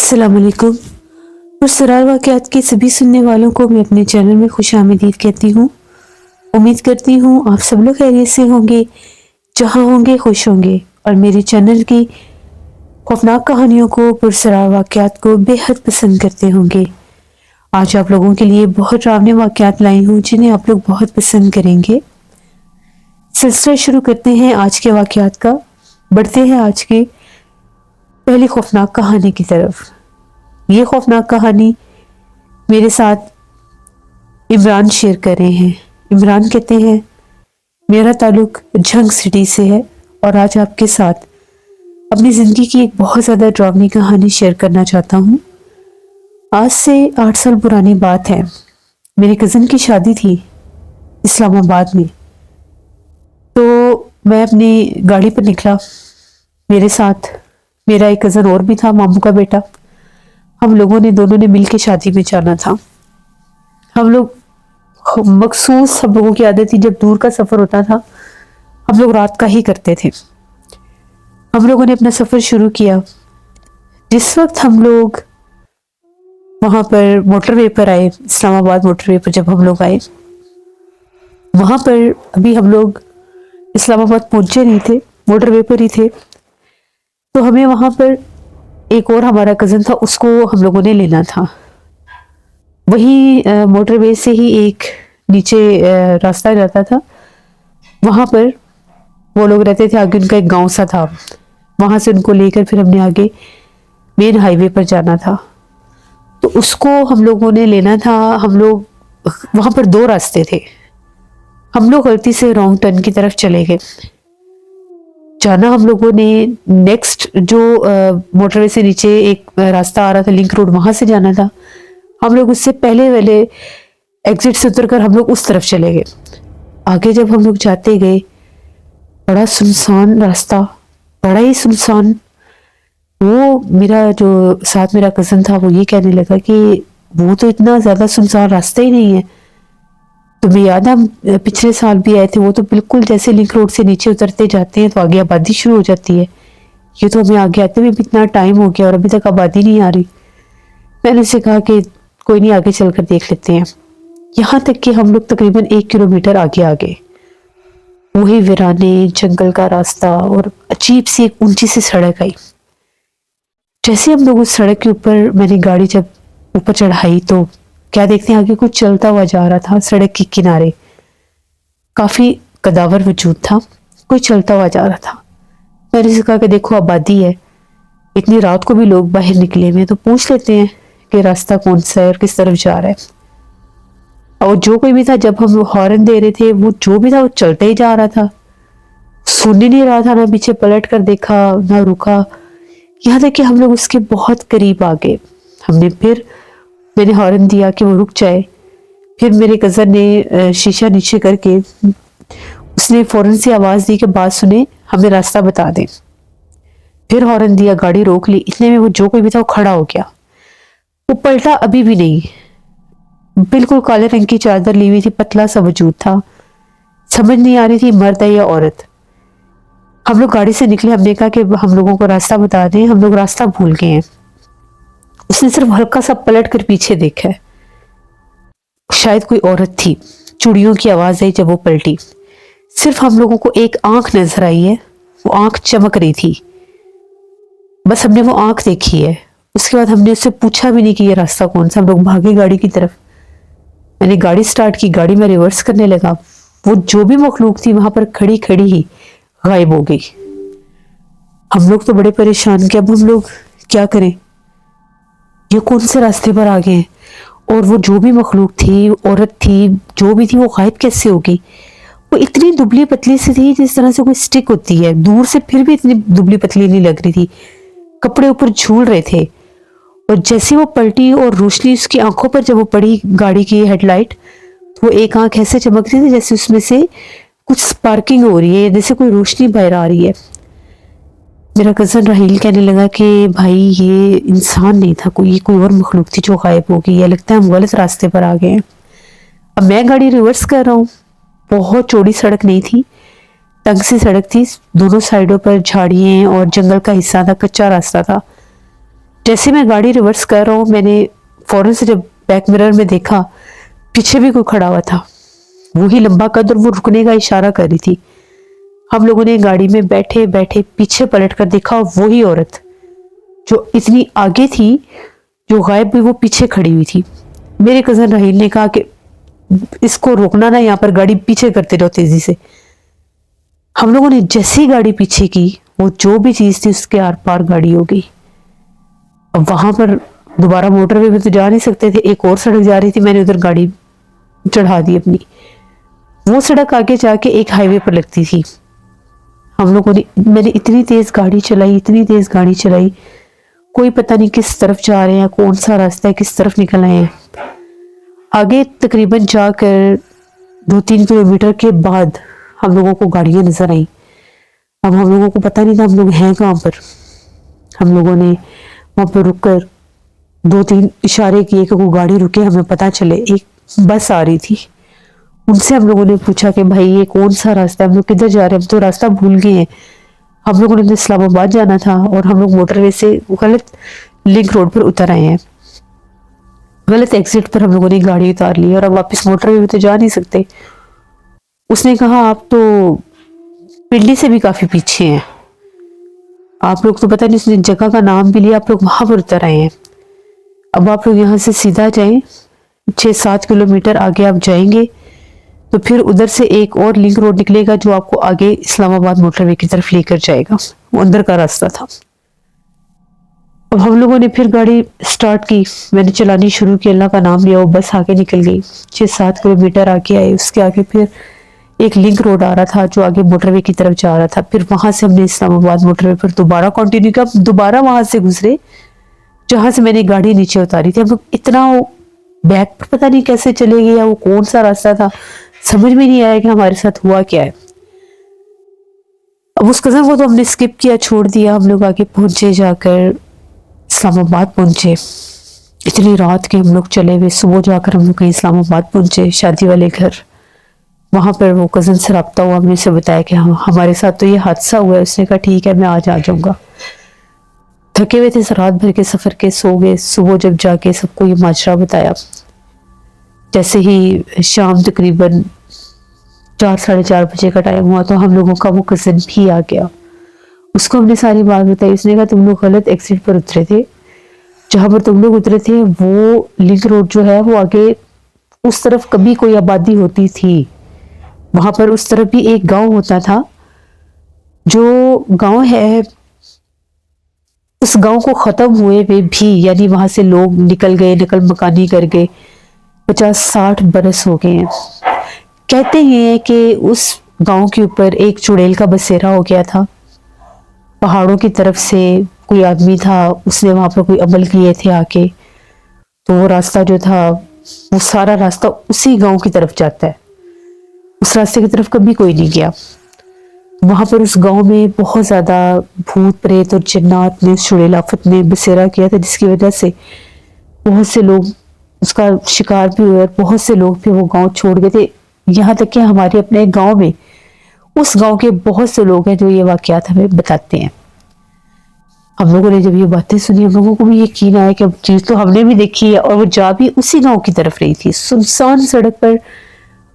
अस्सलामुअलैकुम। पुरसरार वाक़यात के सभी सुनने वालों को मैं अपने चैनल में खुशामदीद कहती हूँ। उम्मीद करती हूँ आप सब लोग खैरियत से होंगे, जहाँ होंगे खुश होंगे और मेरे चैनल की खौफनाक कहानियों को, पुरसरार वाक़यात को बेहद पसंद करते होंगे। आज आप लोगों के लिए बहुत डरावने वाक़यात लाई हूँ जिन्हें आप लोग बहुत पसंद करेंगे। सिलसिला शुरू करते हैं आज के वाक़यात का। बढ़ते हैं आज की पहली खौफनाक कहानी की तरफ। ये खौफनाक कहानी मेरे साथ इमरान शेयर कर रहे हैं। इमरान कहते हैं मेरा ताल्लुक झंग सिटी से है और आज आपके साथ अपनी ज़िंदगी की एक बहुत ज़्यादा डरावनी कहानी शेयर करना चाहता हूँ। आज से 8 साल पुरानी बात है। मेरे कज़न की शादी थी इस्लामाबाद में, तो मैं अपनी गाड़ी पर निकला। मेरे साथ मेरा एक कज़न और भी था, मामू का बेटा। हम लोगों ने दोनों ने मिल के शादी में जाना था। हम लोग मखसूस, सब लोगों की आदत थी, जब दूर का सफ़र होता था हम लोग रात का ही करते थे। हम लोगों ने अपना सफ़र शुरू किया। जिस वक्त हम लोग वहाँ पर मोटरवे पर आए, इस्लामाबाद मोटरवे पर जब हम लोग आए, वहाँ पर अभी हम लोग इस्लामाबाद पहुँचे नहीं थे, मोटरवे पर ही थे। तो हमें वहाँ पर एक और हमारा कज़न था, उसको हम लोगों ने लेना था। वही मोटरवे से ही एक नीचे रास्ता जाता था, वहाँ पर वो लोग रहते थे। आगे उनका एक गांव सा था, वहाँ से उनको लेकर फिर हमने आगे मेन हाईवे पर जाना था। तो उसको हम लोगों ने लेना था। हम लोग वहाँ पर 2 रास्ते थे। हम लोग गलती से रॉन्ग टर्न की तरफ चले गए। जाना हम लोगों ने नेक्स्ट जो मोटरवे से नीचे एक रास्ता आ रहा था, लिंक रोड, वहां से जाना था। हम लोग उससे पहले वाले एग्जिट से उतरकर हम लोग उस तरफ चले गए। आगे जब हम लोग जाते गए, बड़ा सुनसान रास्ता, बड़ा ही सुनसान। वो मेरा जो साथ मेरा कज़न था वो ये कहने लगा कि वो तो इतना ज़्यादा सुनसान रास्ता ही नहीं है। तुम्हें याद है हम पिछले साल भी आए थे, वो तो बिल्कुल जैसे लिंक रोड से नीचे उतरते जाते हैं तो आगे आबादी शुरू हो जाती है। ये तो हमें आगे आते हुए भी इतना टाइम हो गया और अभी तक आबादी नहीं आ रही। मैंने उसे कहा कि कोई नहीं, आगे चलकर देख लेते हैं। यहाँ तक कि हम लोग तकरीबन 1 किलोमीटर आगे आ गए। वही वीराने, जंगल का रास्ता और अजीब सी एक ऊंची सी सड़क आई। जैसे हम लोग उस सड़क के ऊपर, मैंने गाड़ी जब ऊपर चढ़ाई तो क्या देखते हैं, आगे कुछ चलता हुआ जा रहा था। सड़क के किनारे काफी कदावर वजूद था, कोई चलता हुआ जा रहा था। मैंने उसे कहा कि देखो आबादी है, इतनी रात को भी लोग बाहर निकले हुए हैं, तो पूछ लेते हैं कि रास्ता कौन सा है और किस तरफ जा रहा है। और जो कोई भी था, जब हम हॉर्न दे रहे थे, वो जो भी था वो चलता ही जा रहा था, सुन ही नहीं रहा था। ना पीछे पलट कर देखा, ना रुका। यहाँ तक कि हम लोग उसके बहुत करीब आ गए। मैंने हॉर्न दिया कि वो रुक जाए। फिर मेरे कज़न ने शीशा नीचे करके, उसने फौरन से आवाज़ दी कि बात सुने, हमें रास्ता बता दें। फिर हॉर्न दिया, गाड़ी रोक ली। इतने में वो जो कोई भी था वो खड़ा हो गया। वो पलटा अभी भी नहीं। बिल्कुल काले रंग की चादर ली हुई थी, पतला सा वजूद था। समझ नहीं आ रही थी मर्द है या औरत। हम लोग गाड़ी से निकले। हमने कहा कि हम लोगों को रास्ता बता दें, हम लोग रास्ता भूल गए हैं। उसने सिर्फ हल्का सा पलट कर पीछे देखा है, शायद कोई औरत थी। चूड़ियों की आवाज आई जब वो पलटी। सिर्फ हम लोगों को एक आंख नजर आई है, वो आंख चमक रही थी। बस हमने वो आंख देखी है। उसके बाद हमने उससे पूछा भी नहीं कि ये रास्ता कौन सा। हम लोग भागे गाड़ी की तरफ। मैंने गाड़ी स्टार्ट की, गाड़ी में रिवर्स करने लगा। वो जो भी मखलूक थी वहां पर खड़ी खड़ी ही गायब हो गई। हम लोग तो बड़े परेशान कि अब हम लोग क्या करें, ये कौन से रास्ते पर आ गए हैं। और वो जो भी मखलूक थी, औरत थी, जो भी थी, वो गायब कैसे हो गई। वो इतनी दुबली पतली सी थी जिस तरह से कोई स्टिक होती है, दूर से फिर भी इतनी दुबली पतली नहीं लग रही थी। कपड़े ऊपर झूल रहे थे। और जैसे वो पलटी और रोशनी उसकी आंखों पर जब वो पड़ी, गाड़ी की हेडलाइट, तो वो एक आंख ऐसे चमक रही थी जैसे उसमें से कुछ स्पार्किंग हो रही है, जैसे कोई रोशनी बाहर आ रही है। मेरा कज़न राहील कहने लगा कि भाई ये इंसान नहीं था, कोई और मखलूक थी जो गायब हो गई है। लगता है हम गलत रास्ते पर आ गए हैं। अब मैं गाड़ी रिवर्स कर रहा हूँ। बहुत चौड़ी सड़क नहीं थी, तंग सी सड़क थी। दोनों साइडों पर झाड़ियाँ और जंगल का हिस्सा था, कच्चा रास्ता था। जैसे मैं गाड़ी रिवर्स कर रहा हूँ, मैंने फौरन से जब बैक मिरर में देखा, पीछे भी कोई खड़ा हुआ था, वही लंबा कद, और वो रुकने का इशारा कर रही थी। हम लोगों ने गाड़ी में बैठे बैठे पीछे पलट कर देखा, वही औरत जो इतनी आगे थी, जो गायब हुई, वो पीछे खड़ी हुई थी। मेरे कजन राहील ने कहा कि इसको रोकना ना, यहाँ पर गाड़ी पीछे करते रहो तेजी से। हम लोगों ने जैसे ही गाड़ी पीछे की, वो जो भी चीज थी उसके आर पार गाड़ी हो गई। अब वहां पर दोबारा मोटरवे पे तो जा नहीं सकते थे, एक और सड़क जा रही थी, मैंने उधर गाड़ी चढ़ा दी अपनी। वो सड़क आगे जाके एक हाईवे पर लगती थी। हम लोगों ने मैंने इतनी तेज गाड़ी चलाई, इतनी तेज गाड़ी चलाई, कोई पता नहीं किस तरफ जा रहे हैं, कौन सा रास्ता है, किस तरफ निकल आए हैं। आगे तकरीबन जाकर 2-3 किलोमीटर के बाद हम लोगों को गाड़ियां नजर आई। अब हम लोगों को पता नहीं था हम लोग हैं कहाँ पर। हम लोगों ने वहां पर रुककर 2-3 इशारे किए कि वो गाड़ी रुके, हमें पता चले। एक बस आ रही थी, उनसे हम लोगों ने पूछा कि भाई ये कौन सा रास्ता है, हम लोग किधर जा रहे हैं, हम तो रास्ता भूल गए हैं। हम लोगों ने तो इस्लामाबाद जाना था और हम लोग मोटरवे से गलत लिंक रोड पर उतर आए हैं। गलत एग्जिट पर हम लोगों ने गाड़ी उतार ली और अब वापस मोटरवे में तो जा नहीं सकते। उसने कहा आप तो पिंडी से भी काफी पीछे हैं, आप लोग तो पता नहीं, उसने जगह का नाम भी लिया, आप लोग वहां पर उतर आए हैं। अब आप लोग यहाँ से सीधा जाएं, 6-7 किलोमीटर आगे आप जाएंगे तो फिर उधर से एक और लिंक रोड निकलेगा जो आपको आगे इस्लामाबाद मोटरवे की तरफ लेकर जाएगा। वो अंदर का रास्ता था। अब हम लोगों ने फिर गाड़ी स्टार्ट की, मैंने चलानी शुरू की, अल्लाह का नाम लिया, वो बस आगे निकल गई। 6-7 किलोमीटर आगे आए, उसके आगे फिर एक लिंक रोड आ रहा था जो आगे मोटरवे की तरफ जा रहा था। फिर वहां से हमने इस्लामाबाद मोटरवे पर दोबारा कंटिन्यू किया, दोबारा वहां से गुजरे जहां से मैंने गाड़ी नीचे उतारी थी। हम लोग इतना बैक पर पता नहीं कैसे चले गए, या वो कौन सा रास्ता था, समझ में नहीं आया कि हमारे साथ हुआ क्या है। अब उस कजन को तो हमने स्किप किया, छोड़ दिया। हम लोग आगे पहुंचे, जाकर इस्लामाबाद पहुंचे। इतनी रात के हम लोग चले हुए, सुबह जाकर हम लोग कहीं इस्लामाबाद पहुंचे, शादी वाले घर। वहां पर वो कजन से रब्ता हुआ, हमने उसे बताया कि हमारे साथ तो ये हादसा हुआ है। उसने कहा ठीक है, मैं आज आ जाऊंगा। थके हुए थे रात भर के सफर के, सो गए। सुबह जब जाके सबको ये माजरा बताया, जैसे ही शाम तकरीबन 4-4:30 बजे का टाइम हुआ तो हम लोगों का वो कजन भी आ गया। उसको हमने सारी बात बताई। उसने कहा तुम लोग गलत एग्जिट पर उतरे थे, जहां पर तुम लोग उतरे थे वो लिंक रोड जो है वो आगे उस तरफ कभी कोई आबादी होती थी, वहां पर उस तरफ भी एक गांव होता था। जो गांव है उस गांव को खत्म हुए वे भी, यानी वहां से लोग निकल गए, नकल मकानी कर गए, 50-60 बरस हो गए हैं। कहते हैं कि उस गांव के ऊपर एक चुड़ैल का बसेरा हो गया था। पहाड़ों की तरफ से कोई आदमी था, उसने वहां पर कोई अमल किए थे आके, तो वो रास्ता जो था, वो सारा रास्ता उसी गांव की तरफ जाता है। उस रास्ते की तरफ कभी कोई नहीं गया। वहां पर उस गांव में बहुत ज्यादा भूत प्रेत और जिन्नात ने, उस चुड़ैल आफत ने बसेरा किया था, जिसकी वजह से बहुत से लोग उसका शिकार भी हुए और बहुत से लोग भी वो गांव छोड़ गए थे। यहाँ तक कि हमारे अपने गांव में उस गांव के बहुत से लोग हैं जो ये वाकयात हमें बताते हैं। हम लोगों ने जब ये बातें सुनी, हम लोगों को भी यकीन आया कि अब चीज तो हमने भी देखी है। और वो जा भी उसी गांव की तरफ रही थी। सुनसान सड़क पर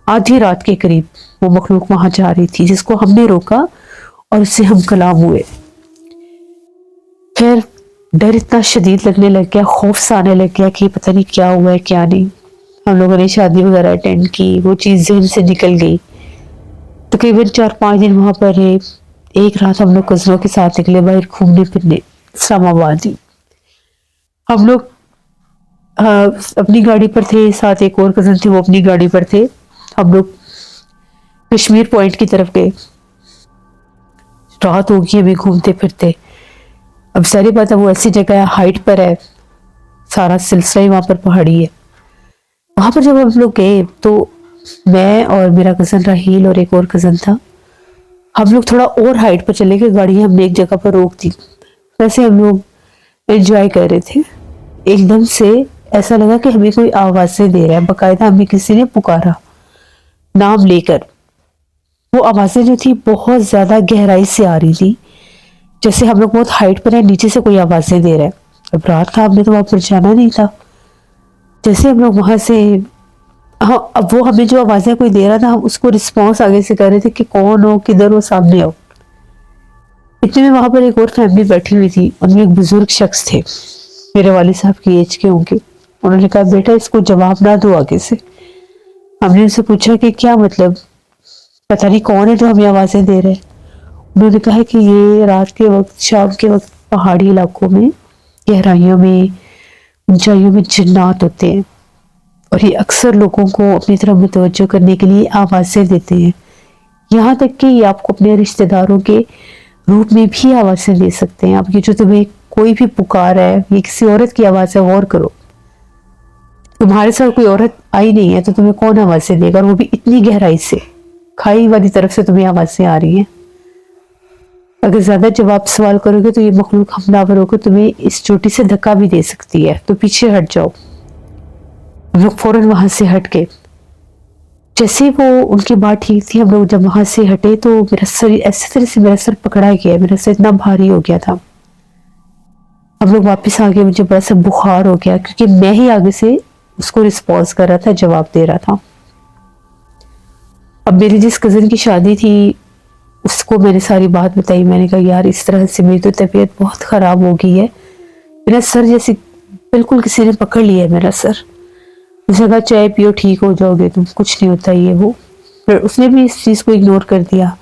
आधी रात के करीब वो मखलूक वहां जा रही थी, जिसको हमने रोका और उससे हम कलाम हुए। फिर डर इतना शदीद लगने लग गया, खौफ सा आने लग गया कि पता नहीं क्या हुआ है क्या नहीं। हम लोगों ने शादी वगैरह अटेंड की, वो चीज जहन से निकल गई। तकरीबन 4-5 दिन वहां पर रहे। एक रात हम लोग कजनों के साथ निकले बाहर घूमने फिरने, इस्लामाबाद ही। हम लोग अपनी गाड़ी पर थे, साथ एक और कजन थे, वो अपनी गाड़ी पर थे। हम लोग कश्मीर पॉइंट की तरफ गए। रात होगी अभी घूमते फिरते। अब सारी बात है, वो ऐसी जगह है, हाइट पर है, सारा सिलसिला ही वहां पर पहाड़ी है। वहां पर जब हम लोग गए तो मैं और मेरा कजन राहील और एक और कजन था, हम लोग थोड़ा और हाइट पर चले गए। गाड़ी हमने एक जगह पर रोक दी। वैसे हम लोग एंजॉय कर रहे थे। एकदम से ऐसा लगा कि हमें कोई आवाजें दे रहा है, बाकायदा हमें किसी ने पुकारा नाम लेकर। वो आवाजें जो थी बहुत ज्यादा गहराई से आ रही थी, जैसे हम लोग बहुत हाइट पर है, नीचे से कोई आवाजें दे रहा है। अब रात था, हमने तो वहां पर जाना नहीं था। जैसे हम लोग वहां से, हाँ, अब वो हमें जो आवाजें कोई दे रहा था, हम उसको रिस्पॉन्स आगे से कर रहे थे कि कौन हो, किधर हो, सामने आओ। इतने में वहां पर एक और फैमिली बैठी हुई थी, उनमें एक बुजुर्ग शख्स थे, मेरे वाले साहब की एज के होंगे। उन्होंने कहा, बेटा इसको जवाब ना दो आगे से। हमने उनसे पूछा कि क्या मतलब, पता नहीं कौन है जो हमें आवाजें दे रहे हैं। उन्होंने कहा कि ये रात के वक्त, शाम के वक्त पहाड़ी इलाकों में, गहराइयों में, ऊंचाइयों में जिन्नात होते हैं और ये अक्सर लोगों को अपनी तरफ मुतवज्जो करने के लिए आवाजें देते हैं। यहाँ तक कि ये आपको अपने रिश्तेदारों के रूप में भी आवाजें दे सकते हैं। अब ये जो तुम्हें कोई भी पुकार है, ये किसी औरत की आवाज है, गौर करो। तुम्हारे साथ कोई औरत आई नहीं है तो तुम्हें कौन आवाजें देगा, और वो भी इतनी गहराई से, खाई वाली तरफ से तुम्हें आवाजें आ रही हैं। अगर ज्यादा जवाब सवाल करोगे तो ये मखलूक हमलावर होकर तुम्हें इस चोटी से धक्का भी दे सकती है, तो पीछे हट जाओ। हम लोग फौरन वहां से हट गए। जैसे वो उनकी बात ठीक थी, हम लोग जब वहां से हटे तो मेरा सर ऐसे तरह से, मेरा सर पकड़ा गया, मेरा सर इतना भारी हो गया था। हम लोग वापस आ गए, मुझे बड़ा सा बुखार हो गया, क्योंकि मैं ही आगे से उसको रिस्पॉन्स कर रहा था, जवाब दे रहा था। अब मेरी जिस कजन की शादी थी, उसको मैंने सारी बात बताई। मैंने कहा, यार इस तरह से मेरी तो तबीयत बहुत खराब हो गई है, मेरा सर जैसे बिल्कुल किसी ने पकड़ लिया है मेरा सर। उसने कहा, चाय पियो, ठीक हो जाओगे तुम, कुछ नहीं होता ये वो। फिर उसने भी इस चीज को इग्नोर कर दिया।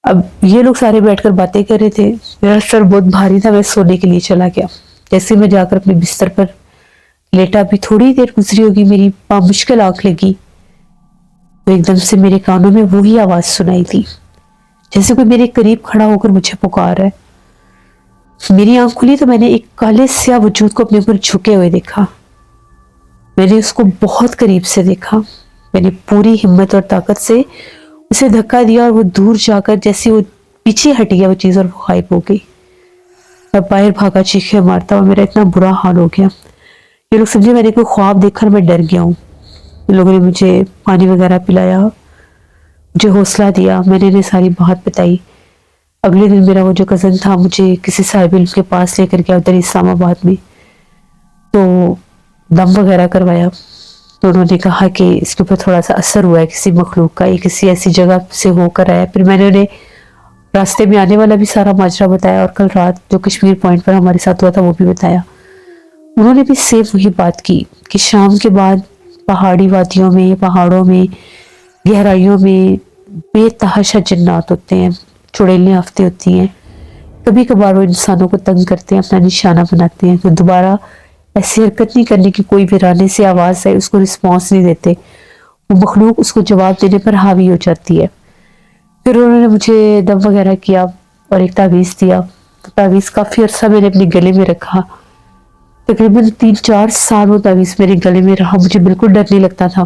अब ये लोग सारे बैठकर बातें कर रहे थे, मेरा सर बहुत भारी था, मैं सोने के लिए चला गया। जैसे मैं जाकर अपने बिस्तर पर लेटा, भी थोड़ी देर गुजरी होगी, मेरी मुश्किल आंख लगी तो एकदम से मेरे कानों में वही आवाज सुनाई दी, जैसे कोई मेरे करीब खड़ा होकर मुझे पुकार है। मेरी आंख खुली तो मैंने एक काले स्या वजूद को अपने ऊपर झुके हुए देखा। मैंने उसको बहुत करीब से देखा। मैंने पूरी हिम्मत और ताकत से उसे धक्का दिया और वो दूर जाकर, जैसे वो पीछे हट गया वो चीज और वो गायब हो गई। मैं बाहर भागा चीखे मारता, और मेरा इतना बुरा हाल हो गया। ये लोग समझे मैंने कोई ख्वाब देखकर मैं डर गया हूँ। इन लोगों ने मुझे पानी वगैरह पिलाया, मुझे हौसला दिया, मैंने इन्हें सारी बात बताई। अगले दिन मेरा वो जो कजन था मुझे किसी साहिब इल्म के पास लेकर गया उधर इस्लामाबाद में, तो दम वगैरह करवाया। तो उन्होंने कहा कि इसके ऊपर थोड़ा सा असर हुआ है किसी मखलूक का, ये किसी ऐसी जगह से होकर आया। फिर मैंने उन्हें रास्ते में आने वाला भी सारा माजरा बताया, और कल रात जो कश्मीर पॉइंट पर हमारे साथ हुआ था वो भी बताया। उन्होंने भी सेम वही बात की कि शाम के बाद पहाड़ी वादियों में, पहाड़ों में, गहराइयों में बेतहाशा जिन्नात होते हैं, चुड़ैलें आफतें होती हैं। कभी कभार वो इंसानों को तंग करते हैं, अपना निशाना बनाते हैं, तो दोबारा ऐसी हरकत नहीं करने की। कोई वीराने से आवाज है उसको रिस्पॉन्स नहीं देते, वो मखलूक उसको जवाब देने पर हावी हो जाती है। फिर उन्होंने मुझे दम वगैरह किया और एक तावीज़ दिया। तावीज़ काफ़ी अर्सा मैंने अपने गले में रखा, तकरीबन 3-4 साल वो तावीज़ मेरे गले में रहा। मुझे बिल्कुल डर नहीं लगता था,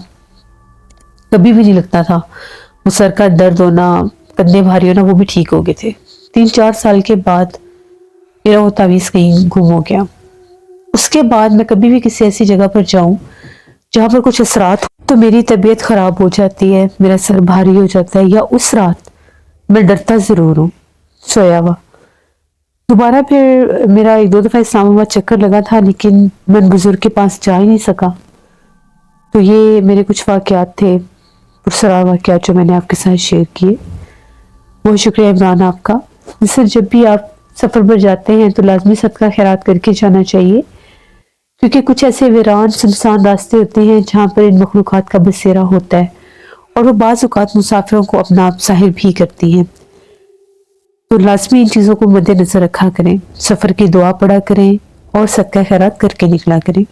कभी भी नहीं लगता था। वो सर का दर्द होना, कंधे भारी होना, वो भी ठीक हो गए थे। 3-4 साल के बाद मेरा वो तावीज़ कहीं गुम हो गया। उसके बाद मैं कभी भी किसी ऐसी जगह पर जाऊं जहां पर कुछ असरात हो तो मेरी तबीयत खराब हो जाती है, मेरा सर भारी हो जाता है, या उस रात मैं डरता जरूर हूँ सोया हुआ। दोबारा फिर मेरा 1-2 दफा इस्लामाबाद चक्कर लगा था, लेकिन मैं बुजुर्ग के पास जा ही नहीं सका। तो ये मेरे कुछ वाकयात थे, पुरसरार वाकयात, जो मैंने आपके साथ शेयर किए। बहुत शुक्रिया इमरान आपका। सर, जब भी आप सफर पर जाते हैं तो लाजमी सदका खैरात करके जाना चाहिए, क्योंकि कुछ ऐसे वीरान सुनसान रास्ते होते हैं जहाँ पर इन मखलूकात का बसेरा होता है, और वो बाज़ औक़ात मुसाफिरों को अपना आप ज़ाहिर भी करती हैं। तो लाजमी इन चीज़ों को मद्देनजर रखा करें, सफ़र की दुआ पढ़ा करें और सदका खैरात करके निकला करें।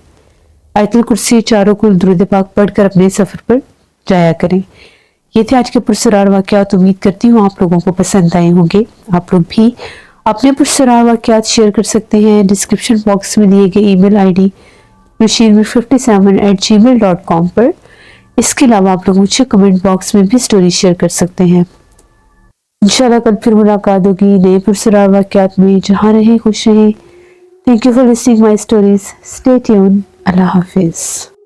आयतुल कुर्सी, चारों कुल, दुरूद पाक पढ़कर अपने सफ़र पर जाया करें। ये थे आज के पुरसरार वाक़यात। उम्मीद करती हूँ आप लोगों को पसंद आए होंगे। आप लोग भी अपने पुरसरार वाक़यात शेयर कर सकते हैं डिस्क्रिप्शन बॉक्स में दिए गए ईमेल आईडी mashirmir57@gmail.com पर। इसके अलावा आप लोग मुझे कमेंट बॉक्स में भी स्टोरी शेयर कर सकते हैं। इंशाल्लाह कल फिर मुलाकात होगी नए पुरसरार वाक़यात में। जहाँ रहें खुश रहें। Thank you for listening my stories. Stay tuned. Allah हाफिज़।